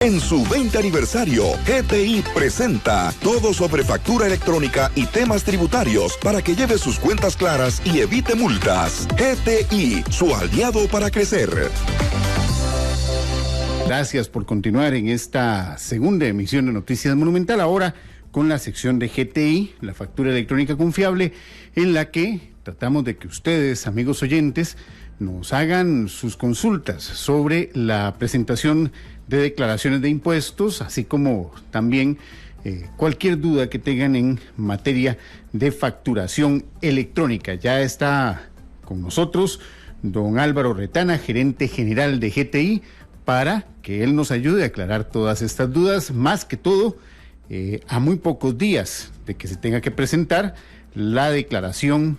En su 20 aniversario, GTI presenta todo sobre factura electrónica y temas tributarios para que lleve sus cuentas claras y evite multas. GTI, su aliado para crecer. Gracias por continuar en esta segunda emisión de Noticias Monumental, ahora con la sección de GTI, la factura electrónica confiable, en la que tratamos de que ustedes, amigos oyentes, nos hagan sus consultas sobre la presentación de declaraciones de impuestos, así como también cualquier duda que tengan en materia de facturación electrónica. Ya está con nosotros don Álvaro Retana, gerente general de GTI, para que él nos ayude a aclarar todas estas dudas, más que todo a muy pocos días de que se tenga que presentar la declaración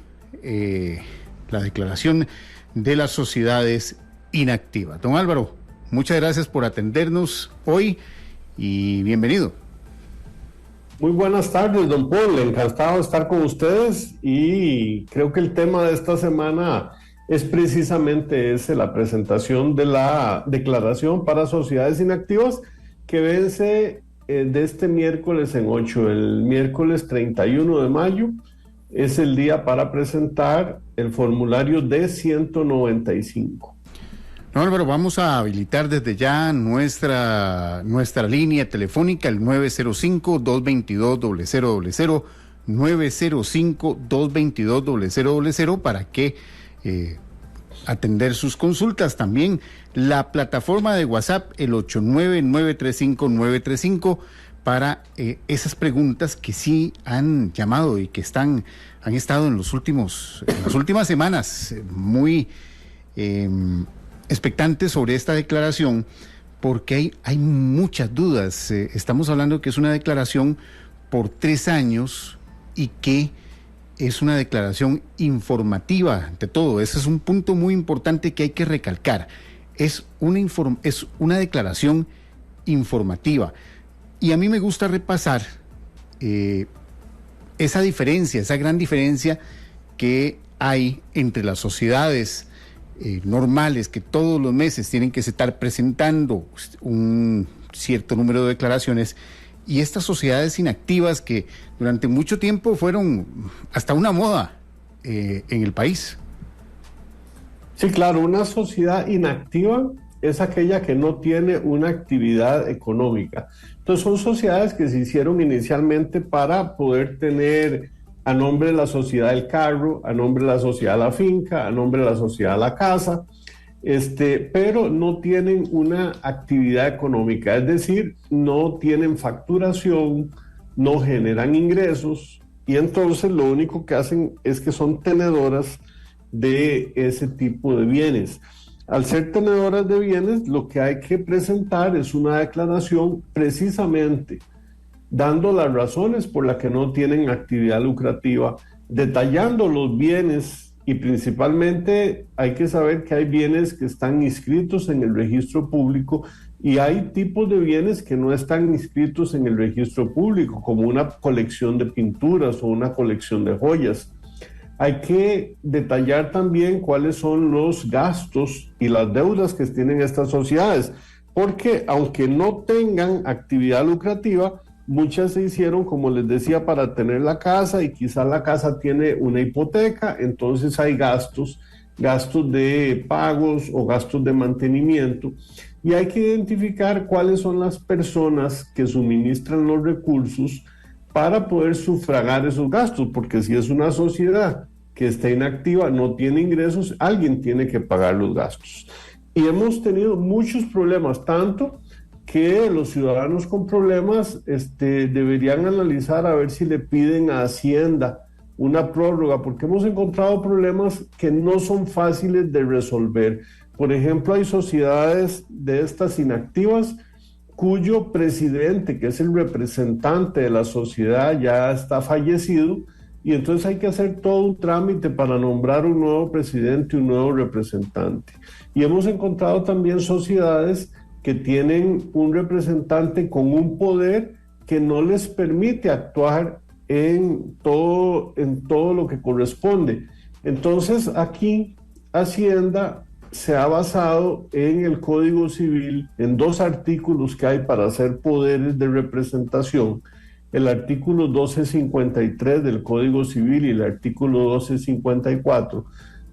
de las sociedades inactivas. Don Álvaro, muchas gracias por atendernos hoy y bienvenido. Muy buenas tardes, don Paul. Encantado de estar con ustedes y creo que el tema de esta semana es precisamente ese, la presentación de la declaración para sociedades inactivas que vence de este miércoles en 8, el miércoles 31 de mayo. Es el día para presentar el formulario D-195. No, Álvaro, vamos a habilitar desde ya nuestra línea telefónica, el 905-222-0000, 905-222-0000, para que atender sus consultas. También la plataforma de WhatsApp, el 89935-935, para esas preguntas que sí han llamado y que han estado en las últimas semanas muy expectantes sobre esta declaración, porque hay muchas dudas. Estamos hablando que es una declaración por 3 años y que es una declaración informativa ante todo. Ese es un punto muy importante que hay que recalcar. Es una declaración informativa. Y a mí me gusta repasar esa gran diferencia que hay entre las sociedades normales, que todos los meses tienen que estar presentando un cierto número de declaraciones, y estas sociedades inactivas que durante mucho tiempo fueron hasta una moda en el país. Sí, claro, una sociedad inactiva es aquella que no tiene una actividad económica. Entonces son sociedades que se hicieron inicialmente para poder tener a nombre de la sociedad del carro, a nombre de la sociedad de la finca, a nombre de la sociedad de la casa, pero no tienen una actividad económica, es decir, no tienen facturación, no generan ingresos, y entonces lo único que hacen es que son tenedoras de ese tipo de bienes. Al ser tenedoras de bienes, lo que hay que presentar es una declaración precisamente dando las razones por las que no tienen actividad lucrativa, detallando los bienes, y principalmente hay que saber que hay bienes que están inscritos en el registro público y hay tipos de bienes que no están inscritos en el registro público, como una colección de pinturas o una colección de joyas. Hay que detallar también cuáles son los gastos y las deudas que tienen estas sociedades, porque aunque no tengan actividad lucrativa, muchas se hicieron, como les decía, para tener la casa, y quizás la casa tiene una hipoteca, entonces hay gastos de pagos o gastos de mantenimiento, y hay que identificar cuáles son las personas que suministran los recursos para poder sufragar esos gastos, porque si es una sociedad que está inactiva, no tiene ingresos, alguien tiene que pagar los gastos. Y hemos tenido muchos problemas, tanto que los ciudadanos con problemas deberían analizar a ver si le piden a Hacienda una prórroga, porque hemos encontrado problemas que no son fáciles de resolver. Por ejemplo, hay sociedades de estas inactivas cuyo presidente, que es el representante de la sociedad, ya está fallecido, y entonces hay que hacer todo un trámite para nombrar un nuevo presidente, un nuevo representante. Y hemos encontrado también sociedades que tienen un representante con un poder que no les permite actuar en todo lo que corresponde. Entonces aquí Hacienda se ha basado en el Código Civil, en dos artículos que hay para hacer poderes de representación, el artículo 1253 del Código Civil y el artículo 1254,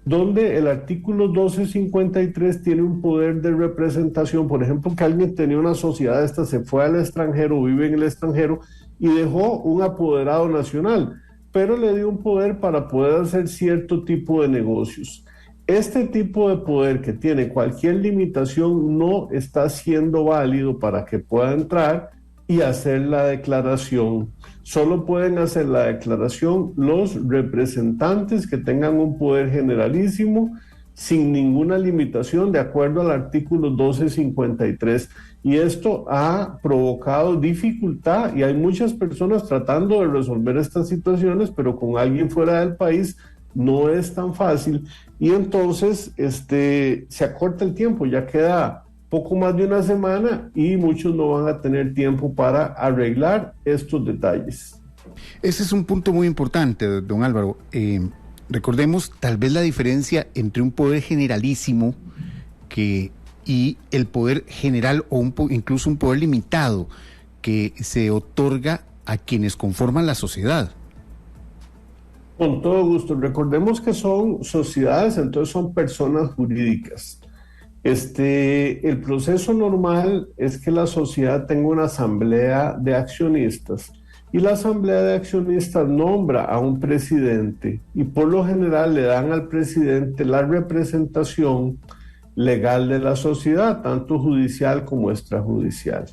donde el artículo 1253 tiene un poder de representación, por ejemplo, que alguien tenía una sociedad esta, se fue al extranjero, vive en el extranjero y dejó un apoderado nacional, pero le dio un poder para poder hacer cierto tipo de negocios. Este tipo de poder que tiene cualquier limitación no está siendo válido para que pueda entrar y hacer la declaración. Solo pueden hacer la declaración los representantes que tengan un poder generalísimo sin ninguna limitación de acuerdo al artículo 1253. Y esto ha provocado dificultad y hay muchas personas tratando de resolver estas situaciones, pero con alguien fuera del país no es tan fácil y entonces se acorta el tiempo, ya queda poco más de una semana y muchos no van a tener tiempo para arreglar estos detalles. Ese es un punto muy importante, don Álvaro. Recordemos tal vez la diferencia entre un poder generalísimo y el poder general o incluso un poder limitado que se otorga a quienes conforman la sociedad. Con todo gusto. Recordemos que son sociedades, entonces son personas jurídicas. El proceso normal es que la sociedad tenga una asamblea de accionistas y la asamblea de accionistas nombra a un presidente y por lo general le dan al presidente la representación legal de la sociedad, tanto judicial como extrajudicial.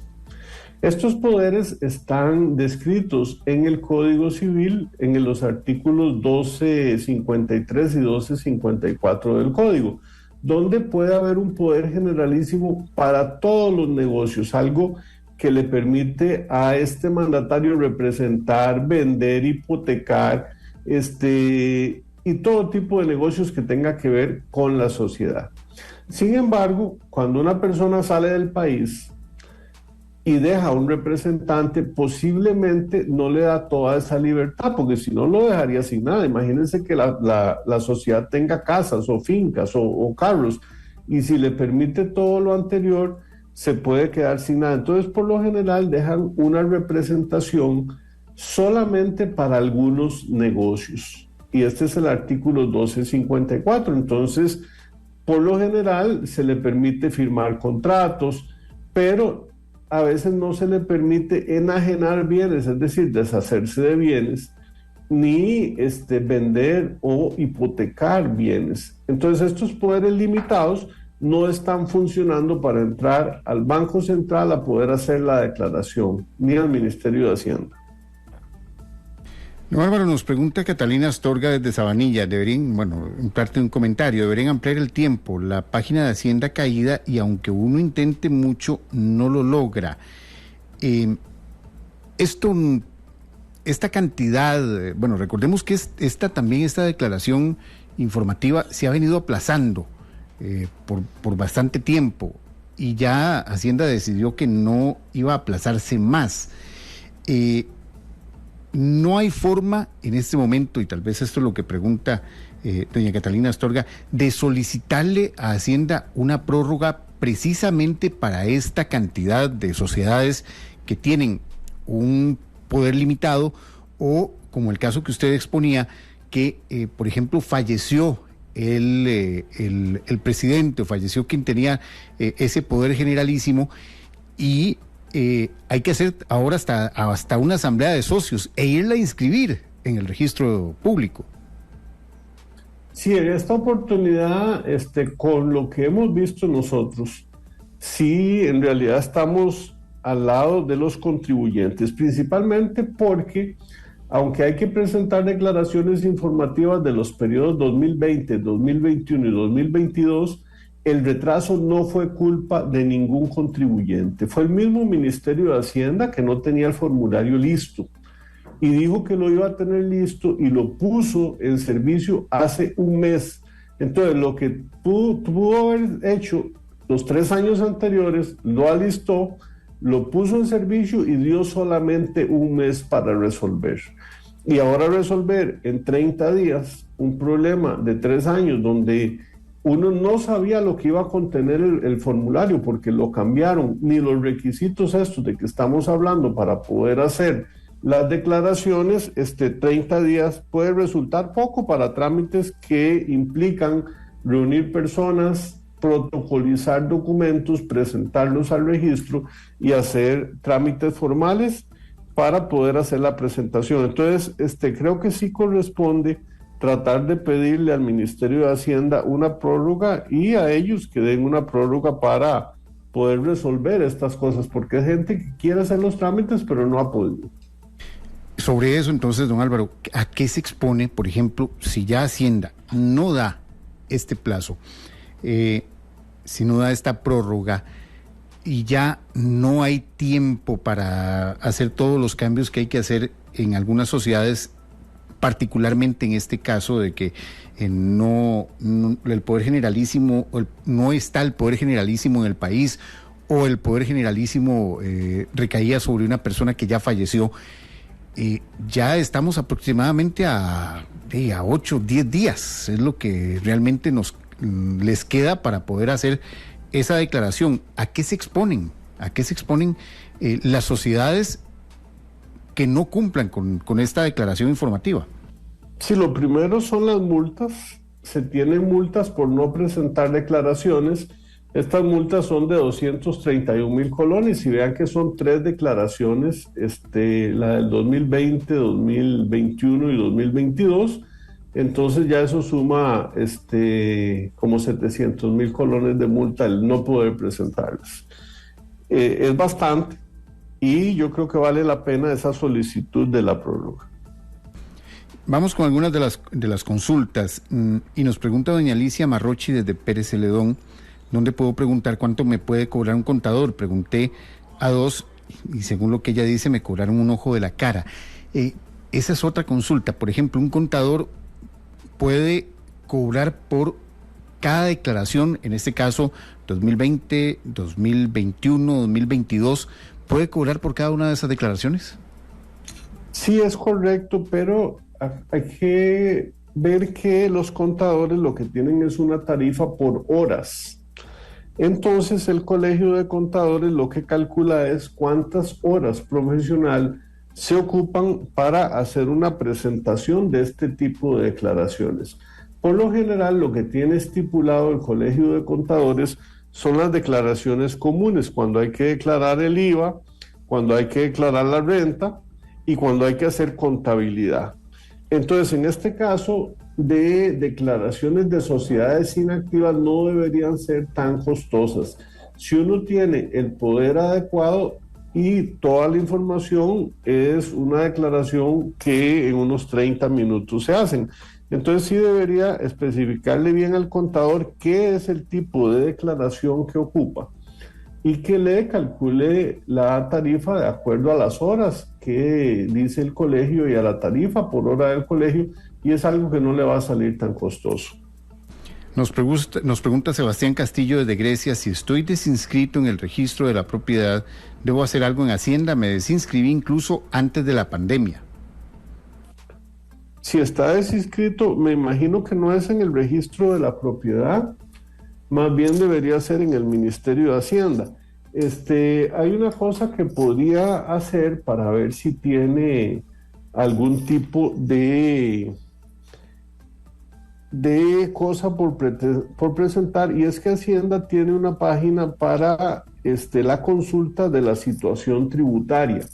Estos poderes están descritos en el Código Civil, en los artículos 1253 y 1254 del Código, donde puede haber un poder generalísimo para todos los negocios, algo que le permite a este mandatario representar, vender, hipotecar, y todo tipo de negocios que tenga que ver con la sociedad. Sin embargo, cuando una persona sale del país y deja a un representante, posiblemente no le da toda esa libertad, porque si no lo dejaría sin nada. Imagínense que la sociedad tenga casas o fincas o carros, y si le permite todo lo anterior, se puede quedar sin nada. Entonces, por lo general, dejan una representación solamente para algunos negocios. Y este es el artículo 1254. Entonces, por lo general, se le permite firmar contratos, pero a veces no se le permite enajenar bienes, es decir, deshacerse de bienes, ni vender o hipotecar bienes. Entonces estos poderes limitados no están funcionando para entrar al Banco Central a poder hacer la declaración, ni al Ministerio de Hacienda. No, Álvaro, nos pregunta Catalina Astorga desde Sabanilla, en parte un comentario, deberían ampliar el tiempo, la página de Hacienda caída y aunque uno intente mucho, no lo logra. Esta cantidad, recordemos que esta declaración informativa se ha venido aplazando por bastante tiempo y ya Hacienda decidió que no iba a aplazarse más. No hay forma en este momento, y tal vez esto es lo que pregunta doña Catalina Astorga, de solicitarle a Hacienda una prórroga precisamente para esta cantidad de sociedades que tienen un poder limitado o, como el caso que usted exponía, que, por ejemplo, falleció el presidente o falleció quien tenía ese poder generalísimo y hay que hacer ahora hasta una asamblea de socios e irla a inscribir en el registro público. Sí, en esta oportunidad, con lo que hemos visto nosotros, sí, en realidad estamos al lado de los contribuyentes, principalmente porque, aunque hay que presentar declaraciones informativas de los periodos 2020, 2021 y 2022, el retraso no fue culpa de ningún contribuyente. Fue el mismo Ministerio de Hacienda que no tenía el formulario listo y dijo que lo iba a tener listo y lo puso en servicio hace un mes. Entonces, lo que pudo haber hecho los 3 años anteriores, lo alistó, lo puso en servicio y dio solamente un mes para resolver. Y ahora resolver en 30 días un problema de 3 años donde uno no sabía lo que iba a contener el formulario porque lo cambiaron, ni los requisitos estos de que estamos hablando para poder hacer las declaraciones, 30 días puede resultar poco para trámites que implican reunir personas, protocolizar documentos, presentarlos al registro y hacer trámites formales para poder hacer la presentación. Entonces, creo que sí corresponde tratar de pedirle al Ministerio de Hacienda una prórroga y a ellos que den una prórroga para poder resolver estas cosas, porque hay gente que quiere hacer los trámites pero no ha podido. Sobre eso, entonces, don Álvaro, ¿a qué se expone, por ejemplo, si ya Hacienda no da este plazo, si no da esta prórroga y ya no hay tiempo para hacer todos los cambios que hay que hacer en algunas sociedades, particularmente en este caso de que el Poder Generalísimo, no está el Poder Generalísimo en el país, o el Poder Generalísimo recaía sobre una persona que ya falleció? Ya estamos aproximadamente a 8, 10 días, es lo que realmente les queda para poder hacer esa declaración. ¿A qué se exponen? ¿A qué se exponen las sociedades que no cumplan con esta declaración informativa? Sí, lo primero son las multas. Se tienen multas por no presentar declaraciones. Estas multas son de 231,000 colones y vean que son 3 declaraciones, la del 2020, 2021 y 2022. Entonces ya eso suma como 700,000 colones de multa el no poder presentarlas. Es bastante y yo creo que vale la pena esa solicitud de la prórroga. Vamos con algunas de las consultas y nos pregunta doña Alicia Marrochi desde Pérez Celedón. ¿Dónde puedo preguntar cuánto me puede cobrar un contador? Pregunté a 2 y según lo que ella dice me cobraron un ojo de la cara. Esa es otra consulta. Por ejemplo, un contador puede cobrar por cada declaración, en este caso 2020, 2021, 2022, ¿puede cobrar por cada una de esas declaraciones? Sí, es correcto, pero hay que ver que los contadores lo que tienen es una tarifa por horas. Entonces el Colegio de Contadores lo que calcula es cuántas horas profesional se ocupan para hacer una presentación de este tipo de declaraciones. Por lo general, lo que tiene estipulado el Colegio de Contadores son las declaraciones comunes, cuando hay que declarar el IVA, cuando hay que declarar la renta y cuando hay que hacer contabilidad. Entonces, en este caso de declaraciones de sociedades inactivas no deberían ser tan costosas. Si uno tiene el poder adecuado y toda la información, es una declaración que en unos 30 minutos se hacen. Entonces sí debería especificarle bien al contador qué es el tipo de declaración que ocupa y que le calcule la tarifa de acuerdo a las horas que dice el colegio y a la tarifa por hora del colegio, y es algo que no le va a salir tan costoso. Nos pregunta Sebastián Castillo desde Grecia: si estoy desinscrito en el registro de la propiedad, ¿debo hacer algo en Hacienda? Me desinscribí incluso antes de la pandemia. Si está desinscrito, me imagino que no es en el registro de la propiedad, más bien debería ser en el Ministerio de Hacienda. Hay una cosa que podría hacer para ver si tiene algún tipo de cosa por presentar, y es que Hacienda tiene una página para la consulta de la situación tributaria.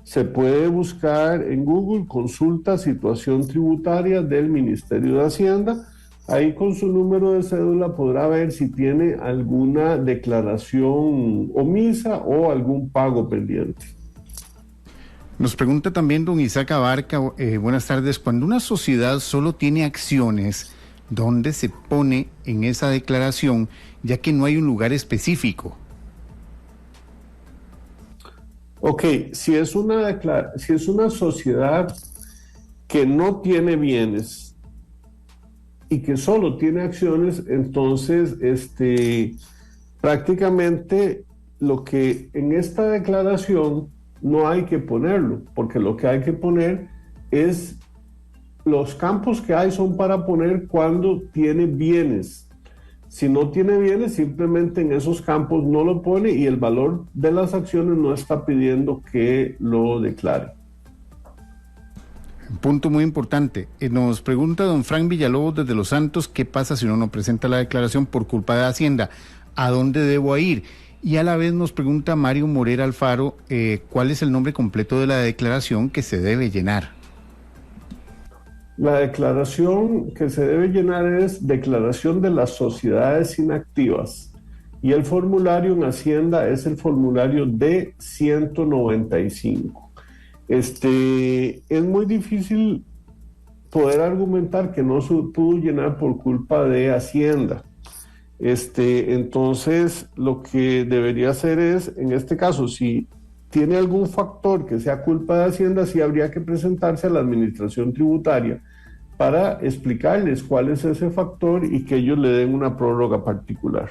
Se puede buscar en Google consulta situación tributaria del Ministerio de Hacienda. Ahí con su número de cédula podrá ver si tiene alguna declaración omisa o algún pago pendiente. Nos pregunta también don Isaac Abarca, buenas tardes, cuando una sociedad solo tiene acciones, ¿dónde se pone en esa declaración, ya que no hay un lugar específico? Ok, si es una sociedad que no tiene bienes y que solo tiene acciones, entonces prácticamente lo que en esta declaración no hay que ponerlo, porque lo que hay que poner es los campos que hay son para poner cuando tiene bienes. Si no tiene bienes, simplemente en esos campos no lo pone y el valor de las acciones no está pidiendo que lo declare. Un punto muy importante. Nos pregunta don Frank Villalobos desde Los Santos, ¿qué pasa si uno no presenta la declaración por culpa de Hacienda? ¿A dónde debo ir? Y a la vez nos pregunta Mario Morera Alfaro, ¿cuál es el nombre completo de la declaración que se debe llenar? La declaración que se debe llenar es Declaración de las Sociedades Inactivas y el formulario en Hacienda es el formulario D195. Es muy difícil poder argumentar que no se pudo llenar por culpa de Hacienda. Entonces, lo que debería hacer es, en este caso, si tiene algún factor que sea culpa de Hacienda, sí habría que presentarse a la Administración Tributaria para explicarles cuál es ese factor y que ellos le den una prórroga particular.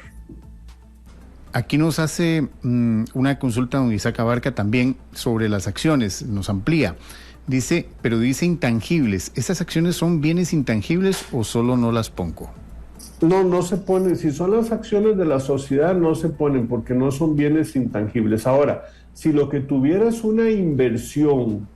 Aquí nos hace una consulta don Isaac Abarca también sobre las acciones, nos amplía. Dice intangibles. ¿Esas acciones son bienes intangibles o solo no las pongo? No se ponen. Si son las acciones de la sociedad, no se ponen porque no son bienes intangibles. Ahora, si lo que tuviera es una inversión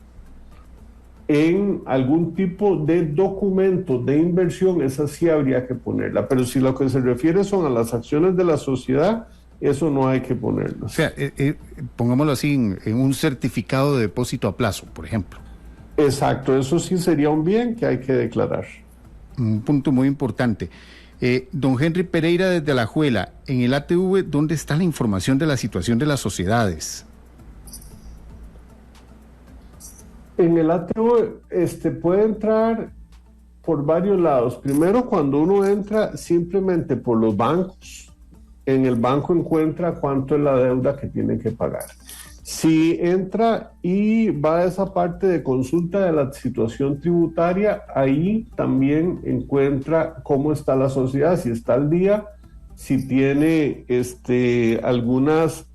en algún tipo de documento de inversión, esa sí habría que ponerla. Pero si lo que se refiere son a las acciones de la sociedad, eso no hay que ponerlo. O sea, pongámoslo así, en un certificado de depósito a plazo, por ejemplo. Exacto, eso sí sería un bien que hay que declarar. Un punto muy importante. Don Henry Pereira desde Alajuela, en el ATV, ¿dónde está la información de la situación de las sociedades? En el ATV puede entrar por varios lados. Primero, cuando uno entra simplemente por los bancos, en el banco encuentra cuánto es la deuda que tiene que pagar. Si entra y va a esa parte de consulta de la situación tributaria, ahí también encuentra cómo está la sociedad, si está al día, si tiene algunas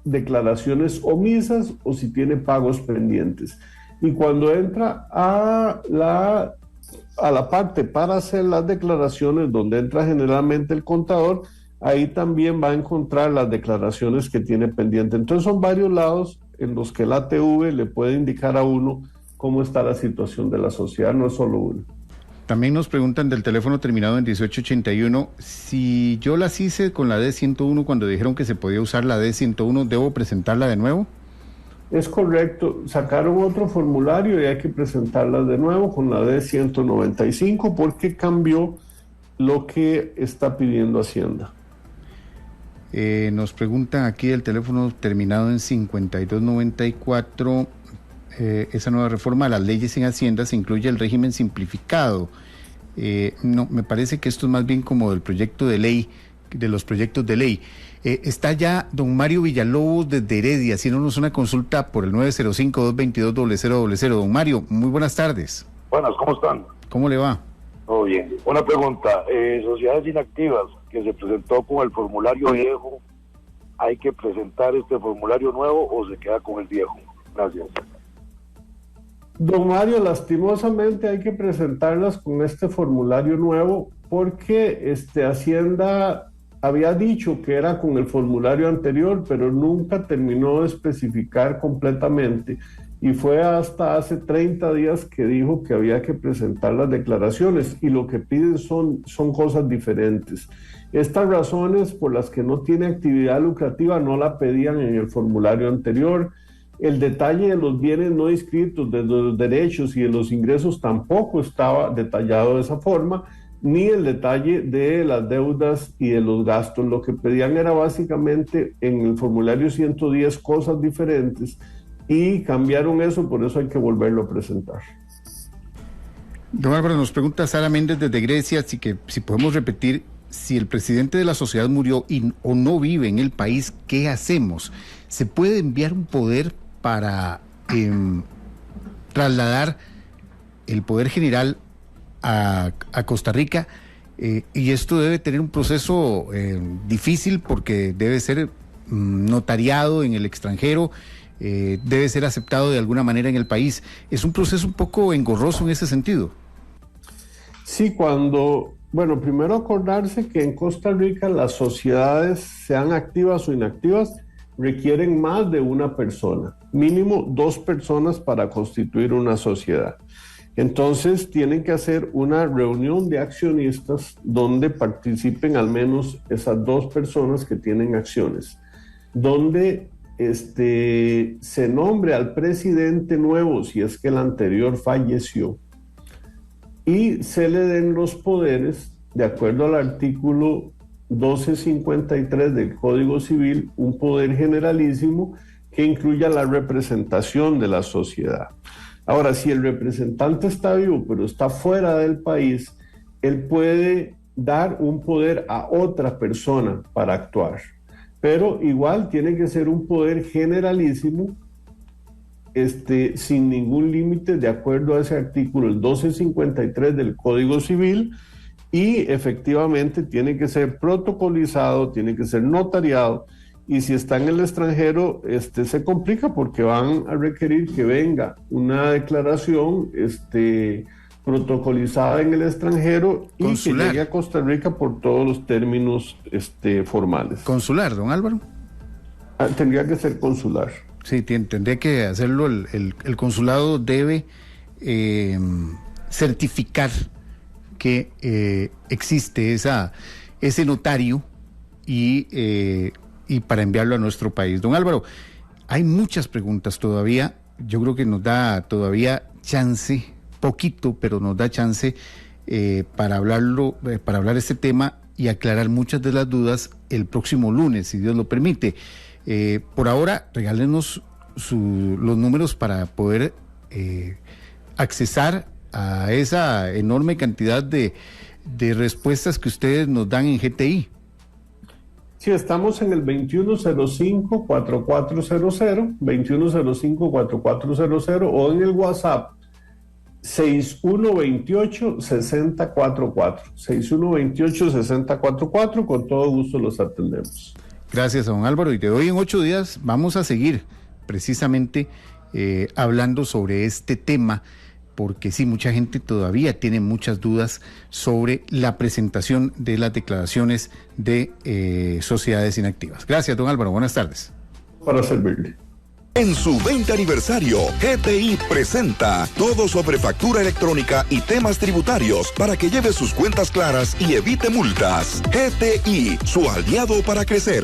declaraciones omisas o si tiene pagos pendientes. Y cuando entra a la parte para hacer las declaraciones, donde entra generalmente el contador, ahí también va a encontrar las declaraciones que tiene pendiente. Entonces son varios lados en los que el ATV le puede indicar a uno cómo está la situación de la sociedad, no es solo uno. También nos preguntan del teléfono terminado en 1881, si yo las hice con la D101 cuando dijeron que se podía usar la D101, ¿debo presentarla de nuevo? Es correcto, sacaron otro formulario y hay que presentarla de nuevo con la D195 porque cambió lo que está pidiendo Hacienda. Nos preguntan aquí el teléfono terminado en 5294, esa nueva reforma a las leyes en Hacienda se incluye el régimen simplificado. No, me parece que esto es más bien como del proyecto de ley, de los proyectos de ley. Está ya don Mario Villalobos desde Heredia haciéndonos una consulta por el 905-222-0000. Don Mario, muy buenas tardes. Buenas, ¿cómo están? ¿Cómo le va? Todo bien. Una pregunta, sociedades inactivas que se presentó con el formulario viejo, ¿hay que presentar este formulario nuevo o se queda con el viejo? Gracias. Don Mario, lastimosamente hay que presentarlas con este formulario nuevo porque Hacienda había dicho que era con el formulario anterior, pero nunca terminó de especificar completamente. Y fue hasta hace 30 días que dijo que había que presentar las declaraciones y lo que piden son cosas diferentes. Estas razones por las que no tiene actividad lucrativa no la pedían en el formulario anterior. El detalle de los bienes no inscritos, de los derechos y de los ingresos tampoco estaba detallado de esa forma, ni el detalle de las deudas y de los gastos. Lo que pedían era básicamente en el formulario 110 cosas diferentes y cambiaron eso, por eso hay que volverlo a presentar. Don Álvaro, nos pregunta Sara Méndez desde Grecia si podemos repetir, si el presidente de la sociedad murió o no vive en el país, ¿qué hacemos? ¿Se puede enviar un poder para trasladar el poder general a Costa Rica? Y esto debe tener un proceso difícil porque debe ser notariado en el extranjero, debe ser aceptado de alguna manera en el país. Es un proceso un poco engorroso en ese sentido. Sí, cuando Bueno, primero acordarse que en Costa Rica las sociedades, sean activas o inactivas, requieren más de una persona, mínimo 2 personas para constituir una sociedad. Entonces tienen que hacer una reunión de accionistas donde participen al menos esas 2 personas que tienen acciones, donde se nombre al presidente nuevo si es que el anterior falleció y se le den los poderes de acuerdo al artículo 1253 del Código Civil, un poder generalísimo que incluya la representación de la sociedad. Ahora, si el representante está vivo pero está fuera del país, él puede dar un poder a otra persona para actuar, pero igual tiene que ser un poder generalísimo, sin ningún límite, de acuerdo a ese artículo, el 1253 del Código Civil, y efectivamente tiene que ser protocolizado, tiene que ser notariado, y si está en el extranjero, se complica porque van a requerir que venga una declaración protocolizada en el extranjero y consular, que llegue a Costa Rica por todos los términos formales. ¿Consular, don Álvaro? Tendría que ser consular. Sí, tendría que hacerlo. El consulado debe certificar que existe ese notario y para enviarlo a nuestro país. Don Álvaro, hay muchas preguntas todavía. Yo creo que nos da todavía chance, poquito, pero nos da chance para hablar este tema y aclarar muchas de las dudas el próximo lunes, si Dios lo permite. Por ahora, regálenos los números para poder accesar a esa enorme cantidad de respuestas que ustedes nos dan en GTI. Sí, estamos en el 2105-4400, 2105-4400, o en el WhatsApp 6128-6044, 6128-6044, con todo gusto los atendemos. Gracias, don Álvaro, y de hoy en 8 días vamos a seguir precisamente hablando sobre este tema, porque sí, mucha gente todavía tiene muchas dudas sobre la presentación de las declaraciones de sociedades inactivas. Gracias, don Álvaro, buenas tardes. Para servirle. En su 20 aniversario, GTI presenta todo sobre factura electrónica y temas tributarios para que lleve sus cuentas claras y evite multas. GTI, su aliado para crecer.